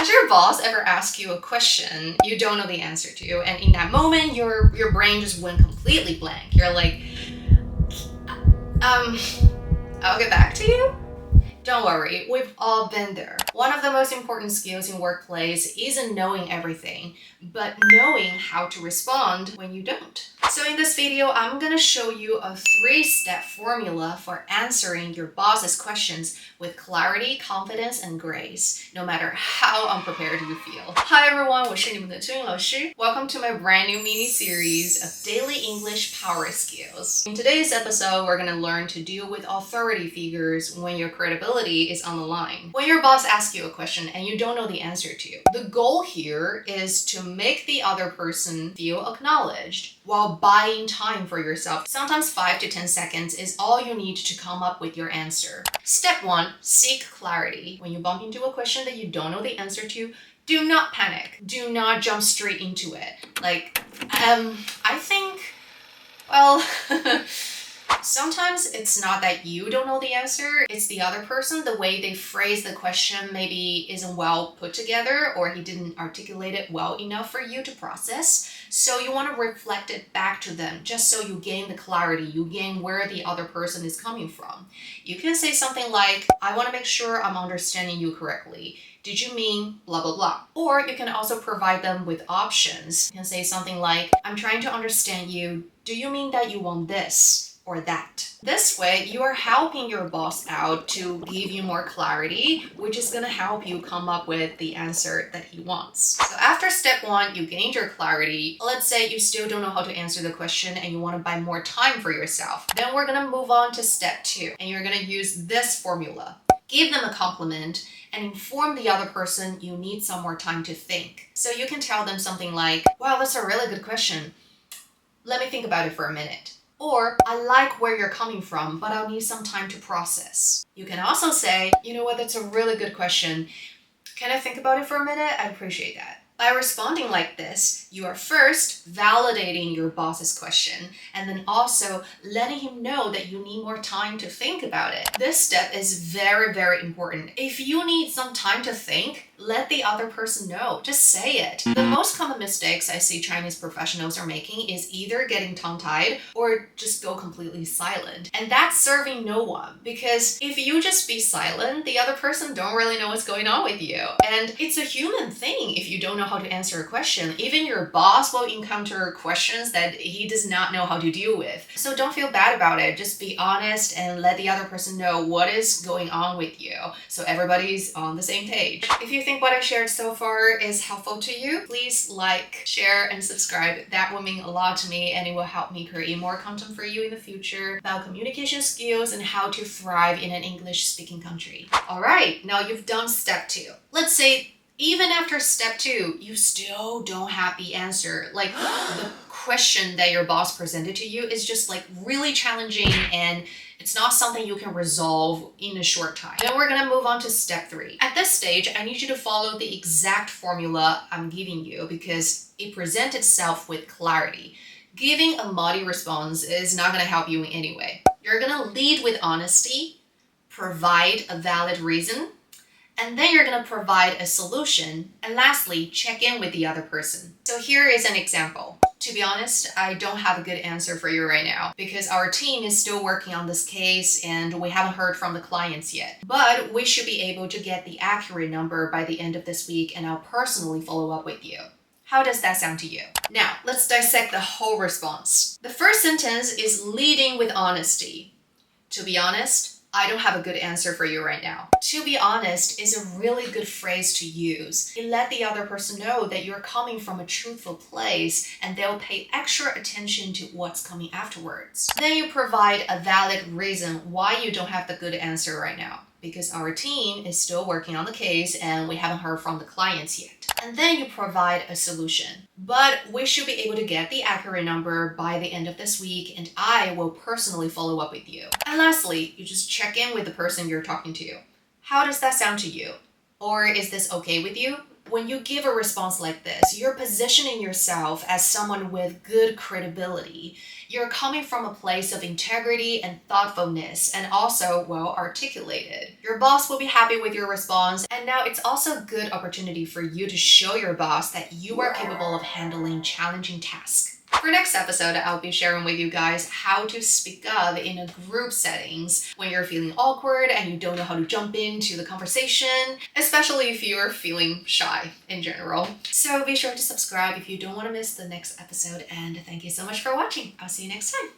Has your boss ever asked you a question you don't know the answer to, and in that moment your brain just went completely blank? You're like, I'll get back to you? Don't worry, we've all been there. One of the most important skills in workplace isn't knowing everything, but knowing how to respond when you don't. So in this video, I'm gonna show you a 3-step formula for answering your boss's questions with clarity, confidence, and grace, no matter how unprepared you feel. Hi everyone, 我是你们的秋韵老师. Welcome to my brand new mini-series of daily English power skills. In today's episode, we're gonna learn to deal with authority figures when your credibility is on the line. When your boss asks you a question and you don't know the answer to, the goal here is to make the other person feel acknowledged while buying time for yourself. Sometimes 5 to 10 seconds is all you need to come up with your answer. Step 1, seek clarity. When you bump into a question that you don't know the answer to, do not panic. Do not jump straight into it. I think, well, sometimes it's not that you don't know the answer, it's the other person. The way they phrase the question maybe isn't well put together, or he didn't articulate it well enough for you to process. So you want to reflect it back to them, just so you gain the clarity, you gain where the other person is coming from. You can say something like, I want to make sure I'm understanding you correctly. Did you mean blah, blah, blah? Or you can also provide them with options. You can say something like, I'm trying to understand you. Do you mean that you want this or that? This way, you are helping your boss out to give you more clarity, which is going to help you come up with the answer that he wants. So after step 1, you gained your clarity. Let's say you still don't know how to answer the question and you want to buy more time for yourself. Then we're going to move on to step 2, and you're going to use this formula. Give them a compliment and inform the other person you need some more time to think. So you can tell them something like, wow, that's a really good question. Let me think about it for a minute. Or, I like where you're coming from, but I'll need some time to process. You can also say, you know what, that's a really good question. Can I think about it for a minute? I'd appreciate that. By responding like this, you are first validating your boss's question and then also letting him know that you need more time to think about it. This step is very, very important. If you need some time to think, let the other person know. Just say it. The most common mistakes I see Chinese professionals are making is either getting tongue-tied or just go completely silent. And that's serving no one, because if you just be silent, the other person don't really know what's going on with you. And it's a human thing if you don't know how to answer a question. Even your boss will encounter questions that he does not know how to deal with. So don't feel bad about it. Just be honest and let the other person know what is going on with you, so everybody's on the same page. If you think what I shared so far is helpful to you, please like, share, and subscribe. That will mean a lot to me, and it will help me create more content for you in the future about communication skills and how to thrive in an English-speaking country. Alright, now you've done step 2. Let's say even after step 2, you still don't have the answer. Like, the question that your boss presented to you is just like really challenging and it's not something you can resolve in a short time. Then we're gonna move on to step 3. At this stage, I need you to follow the exact formula I'm giving you because it presents itself with clarity. Giving a muddy response is not gonna help you in any way. You're gonna lead with honesty, provide a valid reason, and then you're going to provide a solution, and lastly, check in with the other person. So here is an example. To be honest, I don't have a good answer for you right now because our team is still working on this case and we haven't heard from the clients yet. But we should be able to get the accurate number by the end of this week, and I'll personally follow up with you. How does that sound to you? Now, let's dissect the whole response. The first sentence is leading with honesty. To be honest, I don't have a good answer for you right now. To be honest is a really good phrase to use. It let the other person know that you're coming from a truthful place and they'll pay extra attention to what's coming afterwards. Then you provide a valid reason why you don't have the good answer right now. Because our team is still working on the case and we haven't heard from the clients yet. And then you provide a solution. But we should be able to get the accurate number by the end of this week, and I will personally follow up with you. And lastly, you just check in with the person you're talking to. How does that sound to you? Or is this okay with you? When you give a response like this, you're positioning yourself as someone with good credibility. You're coming from a place of integrity and thoughtfulness, and also well articulated. Your boss will be happy with your response, and now it's also a good opportunity for you to show your boss that you are capable of handling challenging tasks. For next episode, I'll be sharing with you guys how to speak up in a group settings when you're feeling awkward and you don't know how to jump into the conversation, especially if you're feeling shy in general. So be sure to subscribe if you don't want to miss the next episode, and thank you so much for watching. I'll see you next time.